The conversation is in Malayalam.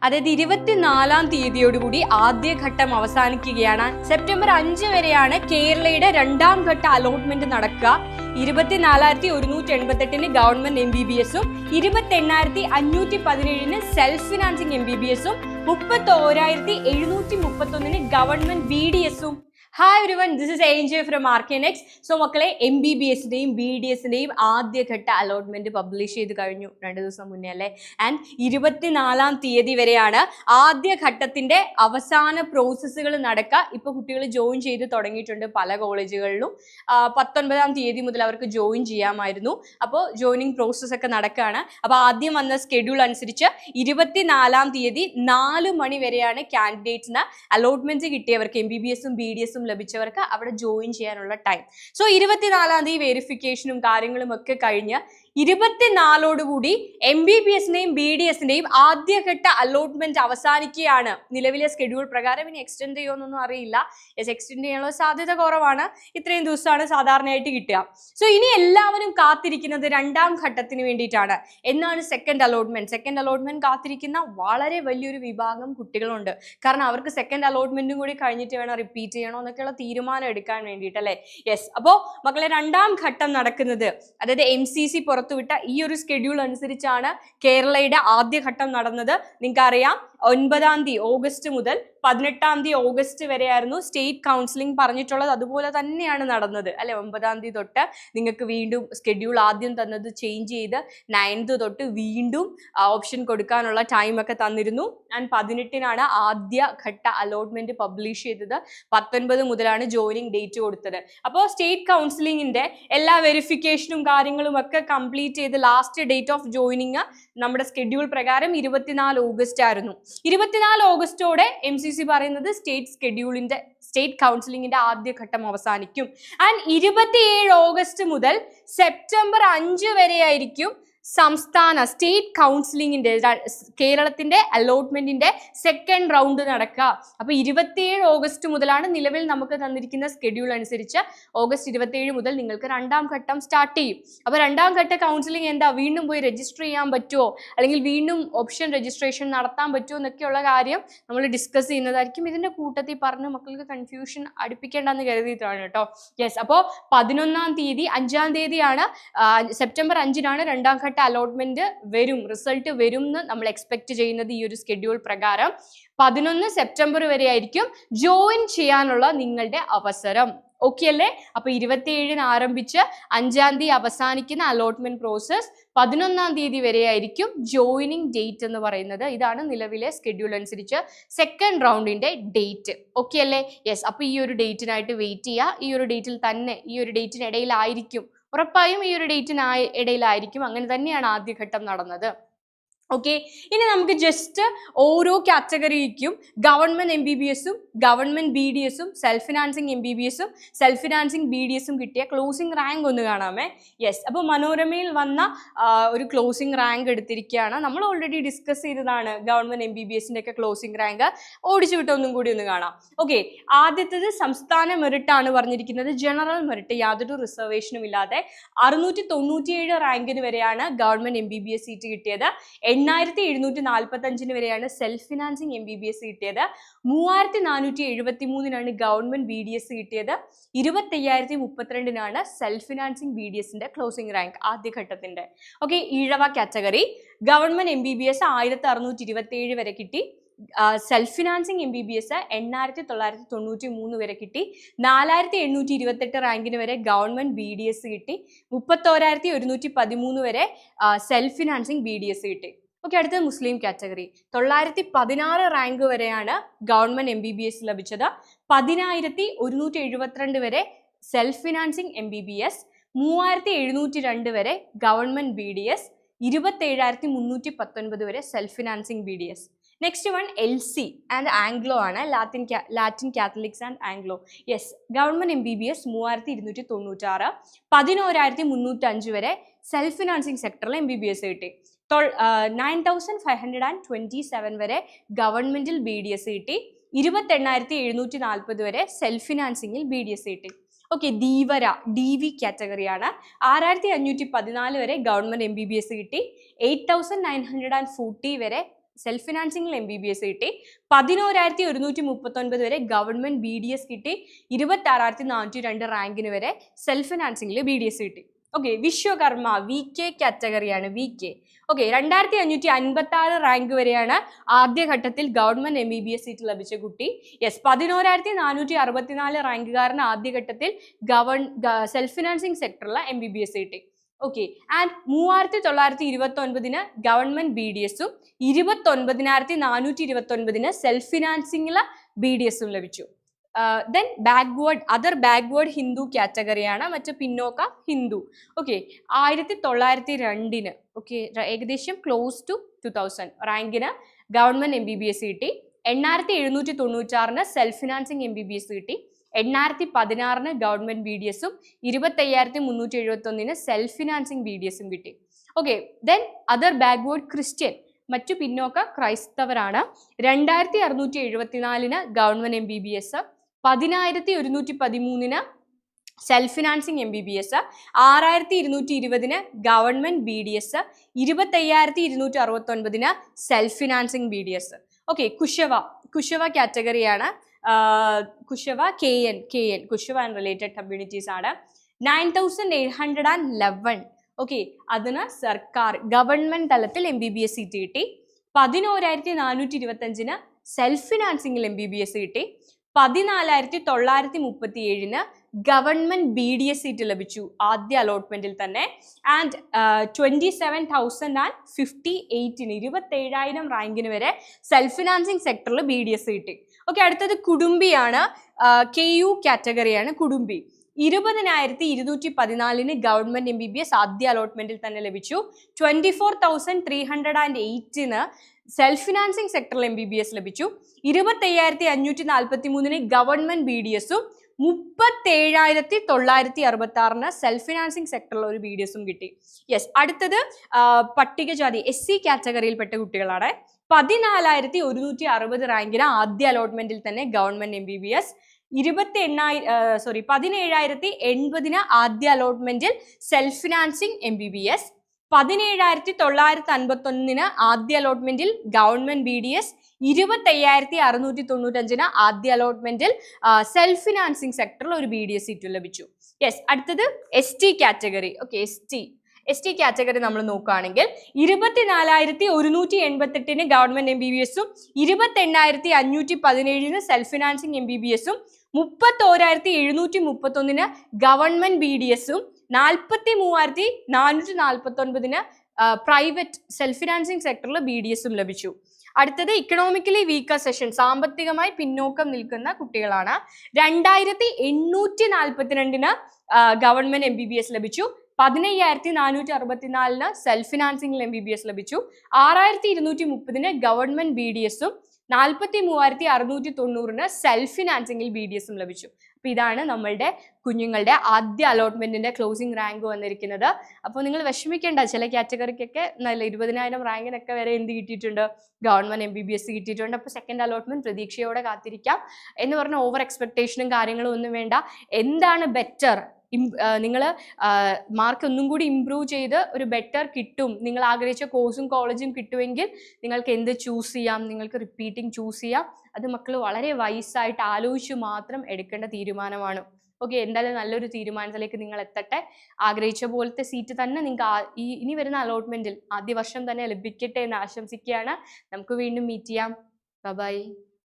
അതായത് 24-ാം തീയതിയോടുകൂടി ആദ്യഘട്ടം അവസാനിക്കുകയാണ്. സെപ്റ്റംബർ 5 വരെയാണ് കേരളയുടെ 2ാം ഘട്ട അലോട്ട്മെന്റ് നടക്കുക. 24,188 ഗവൺമെന്റ് MBBS-ഉം 28,517 സെൽഫ് ഫിനാൻസിങ് MBBS-ഉം 31,731 ഗവൺമെന്റ് BDS-ഉം. Hi everyone, this is ANJ from RKNX. So മക്കളെ, MBBS-ന്റെയും BDS-ന്റെയും ആദ്യഘട്ട അലോട്ട്മെന്റ് പബ്ലിഷ് ചെയ്ത് കഴിഞ്ഞു 2 ദിവസം മുന്നേ അല്ലേ. ആൻഡ് 24-ാം തീയതി വരെയാണ് ആദ്യഘട്ടത്തിന്റെ അവസാന പ്രോസസ്സുകൾ നടക്കുക. ഇപ്പൊ കുട്ടികൾ ജോയിൻ ചെയ്ത് തുടങ്ങിയിട്ടുണ്ട് പല കോളേജുകളിലും. 19-ാം തീയതി മുതൽ അവർക്ക് ജോയിൻ ചെയ്യാമായിരുന്നു. അപ്പോൾ ജോയിനിങ് പ്രോസസ്സ് ഒക്കെ നടക്കുകയാണ്. അപ്പോൾ ആദ്യം വന്ന സ്കെഡ്യൂൾ അനുസരിച്ച് 24-ാം തീയതി 4 മണി വരെയാണ് കാൻഡിഡേറ്റ്സിന് അലോട്ട്മെന്റ് കിട്ടിയവർക്ക്, MBBS-ഉം BDS-ഉം ലഭിച്ചവർക്ക് അവിടെ ജോയിൻ ചെയ്യാനുള്ള ടൈം. സോ 24-ാം തീയതി വെരിഫിക്കേഷനും കാര്യങ്ങളും ഒക്കെ കഴിഞ്ഞ് 24-ഓടുകൂടി MBBS-ന്റെയും BDS-ന്റെയും ആദ്യഘട്ട അലോട്ട്മെന്റ് അവസാനിക്കുകയാണ്. നിലവിലെ സ്കെഡ്യൂൾ പ്രകാരം ഇനി എക്സ്റ്റെൻഡ് ചെയ്യുമെന്നൊന്നും അറിയില്ല. എക്സ്റ്റെൻഡ് ചെയ്യാനുള്ള സാധ്യത കുറവാണ്. ഇത്രയും ദിവസമാണ് സാധാരണയായിട്ട് കിട്ടുക. സോ ഇനി എല്ലാവരും കാത്തിരിക്കുന്നത് 2ാം ഘട്ടത്തിന് വേണ്ടിയിട്ടാണ്. എന്നാണ് സെക്കൻഡ് അലോട്ട്മെന്റ്. സെക്കൻഡ് അലോട്ട്മെന്റ് കാത്തിരിക്കുന്ന വളരെ വലിയൊരു വിഭാഗം കുട്ടികളുണ്ട്. കാരണം അവർക്ക് സെക്കൻഡ് അലോട്ട്മെന്റും കൂടി കഴിഞ്ഞിട്ട് വേണം റിപ്പീറ്റ് ചെയ്യണോ എന്നൊക്കെയുള്ള തീരുമാനം എടുക്കാൻ വേണ്ടിയിട്ട് അല്ലേ. യെസ്, അപ്പോൾ മക്കളെ, 2ാം ഘട്ടം നടക്കുന്നത്, അതായത് MCC പുറത്തുവിട്ട ഈ ഒരു സ്കെഡ്യൂൾ അനുസരിച്ചാണ് കേരളയുടെ ആദ്യഘട്ടം നടന്നത്. നിങ്ങൾക്കറിയാം, 9-ാം തീയതി ഓഗസ്റ്റ് മുതൽ 18-ാം തീയതി ഓഗസ്റ്റ് വരെയായിരുന്നു സ്റ്റേറ്റ് കൗൺസിലിംഗ് പറഞ്ഞിട്ടുള്ളത്. അതുപോലെ തന്നെയാണ് നടന്നത് അല്ലെ. 9-ാം തീയതി തൊട്ട് നിങ്ങൾക്ക് വീണ്ടും സ്കെഡ്യൂൾ ആദ്യം തന്നത് ചേഞ്ച് ചെയ്ത് 9th തൊട്ട് വീണ്ടും ഓപ്ഷൻ കൊടുക്കാനുള്ള ടൈം ഒക്കെ തന്നിരുന്നു. ആൻഡ് 18-നാണ് ആദ്യ ഘട്ട അലോട്ട്മെന്റ് പബ്ലിഷ് ചെയ്തത്. 19 മുതലാണ് ജോയിനിങ് ഡേറ്റ് കൊടുത്തത്. അപ്പോൾ സ്റ്റേറ്റ് കൗൺസിലിംഗിന്റെ എല്ലാ വെരിഫിക്കേഷനും കാര്യങ്ങളും ഒക്കെ കംപ്ലീറ്റ് ചെയ്ത് ലാസ്റ്റ് ഡേറ്റ് ഓഫ് ജോയിനിങ് നമ്മുടെ സ്കെഡ്യൂൾ പ്രകാരം 24 ഓഗസ്റ്റ് ആയിരുന്നു. 24 ഓഗസ്റ്റോടെ MCC പറയുന്നത് സ്റ്റേറ്റ് കൗൺസിലിംഗിന്റെ ആദ്യഘട്ടം അവസാനിക്കും. ആൻഡ് 27 ഓഗസ്റ്റ് മുതൽ സെപ്റ്റംബർ 5 വരെയായിരിക്കും സംസ്ഥാന സ്റ്റേറ്റ് കൗൺസിലിംഗിന്റെ കേരളത്തിന്റെ അലോട്ട്മെന്റിന്റെ സെക്കൻഡ് റൗണ്ട് നടക്കുക. അപ്പൊ 27 ഓഗസ്റ്റ് മുതലാണ് നിലവിൽ നമുക്ക് തന്നിരിക്കുന്ന സ്കെഡ്യൂൾ അനുസരിച്ച് ഓഗസ്റ്റ് 27 മുതൽ നിങ്ങൾക്ക് 2ാം ഘട്ടം സ്റ്റാർട്ട് ചെയ്യും. അപ്പൊ 2ാം ഘട്ട കൗൺസിലിംഗ് എന്താ, വീണ്ടും പോയി രജിസ്റ്റർ ചെയ്യാൻ പറ്റുമോ, അല്ലെങ്കിൽ വീണ്ടും ഓപ്ഷൻ രജിസ്ട്രേഷൻ നടത്താൻ പറ്റുമോ എന്നൊക്കെയുള്ള കാര്യം നമ്മൾ ഡിസ്കസ് ചെയ്യുന്നതായിരിക്കും. ഇതിന്റെ കൂട്ടത്തിൽ പറഞ്ഞ് മക്കൾക്ക് കൺഫ്യൂഷൻ അടുപ്പിക്കേണ്ടെന്ന് കരുതിയിട്ടാണ് കേട്ടോ. യെസ്, അപ്പോൾ 11-ാം തീയതി 5-ാം തീയതിയാണ് സെപ്റ്റംബർ 5-നാണ് 2ാം ഘട്ട അലോട്ട്മെന്റ് വരും, റിസൾട്ട് വരും എന്ന് നമ്മൾ എക്സ്പെക്ട് ചെയ്യുന്നത്. ഈ ഒരു സ്കെഡ്യൂൾ പ്രകാരം 11 സെപ്റ്റംബർ വരെ ആയിരിക്കും ജോയിൻ ചെയ്യാനുള്ള നിങ്ങളുടെ അവസരം. ഓക്കെ അല്ലേ? അപ്പൊ 27-ന് ആരംഭിച്ച് 5-ാം തീയതി അവസാനിക്കുന്ന അലോട്ട്മെന്റ് പ്രോസസ് 11-ാം തീയതി വരെ ആയിരിക്കും ജോയിനിങ് ഡേറ്റ് എന്ന് പറയുന്നത്. ഇതാണ് നിലവിലെ സ്കെഡ്യൂൾ അനുസരിച്ച് സെക്കൻഡ് റൗണ്ടിന്റെ ഡേറ്റ്. ഓക്കെ അല്ലേ? യെസ്, അപ്പൊ ഈ ഒരു ഡേറ്റിനായിട്ട് വെയിറ്റ് ചെയ്യുക. ഈ ഒരു ഡേറ്റിൽ തന്നെ, ഈ ഒരു ഡേറ്റിനിടയിലായിരിക്കും, ഉറപ്പായും ഈ ഒരു ഡേറ്റിന് ഇടയിലായിരിക്കും. അങ്ങനെ തന്നെയാണ് ആദ്യഘട്ടം നടന്നത്. ഓക്കെ, ഇനി നമുക്ക് ജസ്റ്റ് ഓരോ കാറ്റഗറിക്കും ഗവൺമെന്റ് MBBS-ഉം ഗവൺമെന്റ് BDS-ഉം സെൽഫ് ഫിനാൻസിങ് MBBS-ഉം സെൽഫ് ഫിനാൻസിങ് BDS-ഉം കിട്ടിയ ക്ലോസിംഗ് റാങ്ക് ഒന്ന് കാണാമേ. യെസ്, അപ്പോൾ മനോരമയിൽ വന്ന ഒരു ക്ലോസിംഗ് റാങ്ക് എടുത്തിരിക്കുകയാണ്. നമ്മൾ ഓൾറെഡി ഡിസ്കസ് ചെയ്തതാണ് ഗവൺമെന്റ് MBBS-ന്റെ ഒക്കെ ക്ലോസിംഗ് റാങ്ക്. ഓടിച്ചു വിട്ടൊന്നും കൂടി ഒന്ന് കാണാം. ഓക്കെ, ആദ്യത്തേത് സംസ്ഥാന മെറിറ്റ് ആണ് പറഞ്ഞിരിക്കുന്നത്. ജനറൽ മെറിറ്റ്, യാതൊരു റിസർവേഷനും ഇല്ലാതെ 697 റാങ്കിന് വരെയാണ് ഗവൺമെന്റ് MBBS സീറ്റ് കിട്ടിയത്. 8,745 വരെയാണ് സെൽഫ് ഫിനാൻസിങ് MBBS കിട്ടിയത്. 3,473-നാണ് ഗവൺമെന്റ് BDS കിട്ടിയത്. 25,032-നാണ് സെൽഫ് ഫിനാൻസിങ് BDS-ന്റെ ക്ലോസിംഗ് റാങ്ക് ആദ്യഘട്ടത്തിന്റെ. Okay, Ezhava category government MBBS 1,627 വരെ കിട്ടി. സെൽഫ് ഫിനാൻസിങ് MBBS 8,993 വരെ കിട്ടി. 4,828 റാങ്കിന് വരെ ഗവൺമെന്റ് BDS കിട്ടി. 31,113 വരെ സെൽഫ് ഫിനാൻസിങ് BDS കിട്ടി. ഓക്കെ, അടുത്തത് മുസ്ലിം കാറ്റഗറി. 916 റാങ്ക് വരെയാണ് ഗവൺമെന്റ് MBBS ലഭിച്ചത്. 10,172 വരെ സെൽഫ് ഫിനാൻസിങ് MBBS, 3,702 വരെ ഗവൺമെന്റ് BDS, 27,319 വരെ self financing BDS. Next one LC and Anglo ആണ്, ലാറ്റിൻ Catholics and Anglo. Yes, government MBBS 3,296, 11,305 വരെ സെൽഫ് ഫിനാൻസിങ് സെക്ടറിൽ MBBS കിട്ടി. 9,527 വരെ ഗവൺമെന്റിൽ BDS കിട്ടി. 28,740 വരെ സെൽഫ് ഫിനാൻസിങ്ങിൽ BDS കിട്ടി. Okay, Dheevara DV കാറ്റഗറിയാണ്. 6,514 വരെ ഗവൺമെന്റ് MBBS കിട്ടി. 8,940 വരെ സെൽഫ് ഫിനാൻസിംഗിൽ MBBS കിട്ടി. 11,139 വരെ ഗവൺമെന്റ് BDS കിട്ടി. 26,402 റാങ്കിന് വരെ സെൽഫ് ഫിനാൻസിംഗിൽ BDS കിട്ടി. Okay, Vishwakarma VK കാറ്റഗറിയാണ് VK. Okay, 2,556 rank വരെയാണ് ആദ്യഘട്ടത്തിൽ ഗവൺമെന്റ് MBBS സീറ്റ് ലഭിച്ച കുട്ടി. യെസ്, 11,464 റാങ്കുകാരന് ആദ്യഘട്ടത്തിൽ സെൽഫ് ഫിനാൻസിംഗ് സെക്ടറിലെ MBBS കിട്ടി. ഓക്കെ, ആൻഡ് 3,929 ഗവൺമെന്റ് BDSഉം 29,429 സെൽഫ് ഫിനാൻസിംഗിലെ BDSഉം ലഭിച്ചു. ദെൻ അതർ ബാക്ക്വേർഡ് ഹിന്ദു കാറ്റഗറിയാണ്, മറ്റു പിന്നോക്ക ഹിന്ദു. ഓക്കെ, 1902 ഓക്കെ, ഏകദേശം ക്ലോസ് ടു 2000 റാങ്കിന് ഗവൺമെന്റ് MBBS കിട്ടി. 8,796 സെൽഫ് ഫിനാൻസിംഗ് MBBS കിട്ടി. 8,016 ഗവൺമെന്റ് BDSഉം 25,371 സെൽഫ് ഫിനാൻസിംഗ് BDSഉം കിട്ടി. Okay, then other backward Christian, മറ്റു പിന്നോക്ക ക്രൈസ്തവരാണ്. 2,674 government MBBS, 10,113 self financing MBBS, 6,220 government BDS, 25,269 self financing BDS. Okay, Kushava കാറ്റഗറിയാണ്. Kushava KN Kushava and related communities ആണ്. 9,811 ഓക്കെ, അതിന് സർക്കാർ ഗവൺമെന്റ് തലത്തിൽ MBBS സീറ്റ് കിട്ടി. 11,425 സെൽഫ് ഫിനാൻസിംഗിൽ MBBS കിട്ടി. 14,937 ഗവൺമെന്റ് BDS സീറ്റ് ലഭിച്ചു ആദ്യ അലോട്ട്മെന്റിൽ തന്നെ. ആൻഡ് 27,058 27,000 റാങ്കിന് വരെ സെൽഫ് ഫിനാൻസിംഗ് സെക്ടറിൽ BDS കിട്ടി. ഓക്കെ, അടുത്തത് കുടുംബിയാണ്. KU കാറ്റഗറിയാണ് കുടുംബി. 20,214 ഗവൺമെന്റ് MBBS ആദ്യ അലോട്ട്മെന്റിൽ തന്നെ ലഭിച്ചു. 24,308 സെൽഫ് ഫിനാൻസിംഗ് സെക്ടറിൽ MBBS ലഭിച്ചു. 25,543 ഗവൺമെന്റ് BDSഉം 37,966 സെൽഫ് ഫിനാൻസിംഗ് സെക്ടറിൽ ഒരു BDSഉം കിട്ടി. യെസ്, അടുത്തത് പട്ടികജാതി SC കാറ്റഗറിയിൽപ്പെട്ട കുട്ടികളാണ്. 14,160 റാങ്കിന് ആദ്യ അലോട്ട്മെന്റിൽ തന്നെ ഗവൺമെന്റ് MBBS. 17,080 ആദ്യ അലോട്ട്മെന്റിൽ സെൽഫ് ഫിനാൻസിംഗ് MBBS. 17,951 ആദ്യ അലോട്ട്മെന്റിൽ ഗവൺമെന്റ് BDS. 25,695 ആദ്യ അലോട്ട്മെന്റിൽ സെൽഫ് ഫിനാൻസിംഗ് സെക്ടറിൽ ഒരു BDS സീറ്റ് ലഭിച്ചു. യെസ്, അടുത്തത് ST category. Okay, ST category നമ്മൾ നോക്കുകയാണെങ്കിൽ 24,188 ഗവൺമെന്റ് MBBSഉം 28,517 സെൽഫ് ഫിനാൻസിംഗ് MBBSഉം 31,731 ഗവൺമെന്റ് BDSഉം 43,449 പ്രൈവറ്റ് സെൽഫ് ഫിനാൻസിംഗ് സെക്ടറിൽ BDSഉം ലഭിച്ചു. അടുത്തത് ഇക്കണോമിക്കലി വീക്കർ സെഷൻ, സാമ്പത്തികമായി പിന്നോക്കം നിൽക്കുന്ന കുട്ടികളാണ്. 2,842 ഗവൺമെന്റ് MBBS ലഭിച്ചു. 15,464 സെൽഫ് ഫിനാൻസിംഗിൽ MBBS ലഭിച്ചു. 6,230 ഗവൺമെന്റ് BDSഉം 43,690 സെൽഫ് ഫിനാൻസിംഗിൽ BDSഉം ലഭിച്ചു. അപ്പൊ ഇതാണ് നമ്മളുടെ കുഞ്ഞുങ്ങളുടെ ആദ്യ അലോട്ട്മെന്റിന്റെ ക്ലോസിംഗ് റാങ്ക് വന്നിരിക്കുന്നത്. അപ്പോൾ നിങ്ങൾ വിഷമിക്കേണ്ട, ചില കാറ്റഗറിക്കൊക്കെ നല്ല 20,000 റാങ്കിനൊക്കെ വരെ എന്ത് കിട്ടിയിട്ടുണ്ട്, ഗവൺമെന്റ് MBBS കിട്ടിയിട്ടുണ്ട്. അപ്പോൾ സെക്കൻഡ് അലോട്ട്മെന്റ് പ്രതീക്ഷയോടെ കാത്തിരിക്കാം എന്ന് പറഞ്ഞ ഓവർ എക്സ്പെക്ടേഷനും കാര്യങ്ങളും ഒന്നും വേണ്ട. എന്താണ് ബെറ്റർ, നിങ്ങൾ മാർക്ക് ഒന്നും കൂടി ഇംപ്രൂവ് ചെയ്ത് ഒരു ബെറ്റർ കിട്ടും, നിങ്ങൾ ആഗ്രഹിച്ച കോഴ്സും കോളേജും കിട്ടുമെങ്കിൽ നിങ്ങൾക്ക് എന്ത് ചൂസ് ചെയ്യാം, നിങ്ങൾക്ക് റിപ്പീറ്റിംഗ് ചൂസ് ചെയ്യാം. അത് മക്കൾ വളരെ വൈസായിട്ട് ആലോചിച്ച് മാത്രം എടുക്കേണ്ട തീരുമാനമാണ്. ഓക്കെ, എന്തായാലും നല്ലൊരു തീരുമാനത്തിലേക്ക് നിങ്ങൾ എത്തട്ടെ. ആഗ്രഹിച്ച പോലത്തെ സീറ്റ് തന്നെ നിങ്ങൾക്ക് ഇനി വരുന്ന അലോട്ട്മെന്റിൽ ആദ്യ വർഷം തന്നെ ലഭിക്കട്ടെ എന്ന് ആശംസിക്കുകയാണ്. നമുക്ക് വീണ്ടും മീറ്റ് ചെയ്യാം. ബൈ.